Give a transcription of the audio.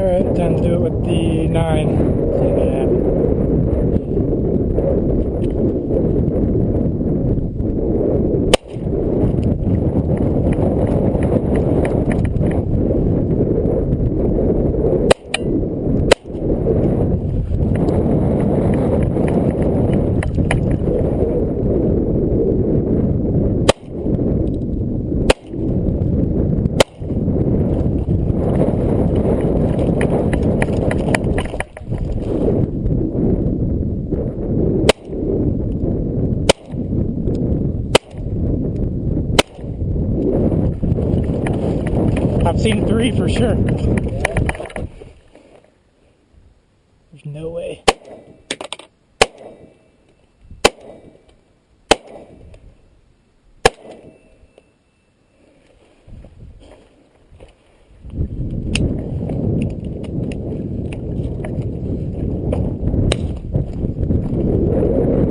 Alright, time to do it with the 9. See what happens. I've seen 3 for sure. There's no way.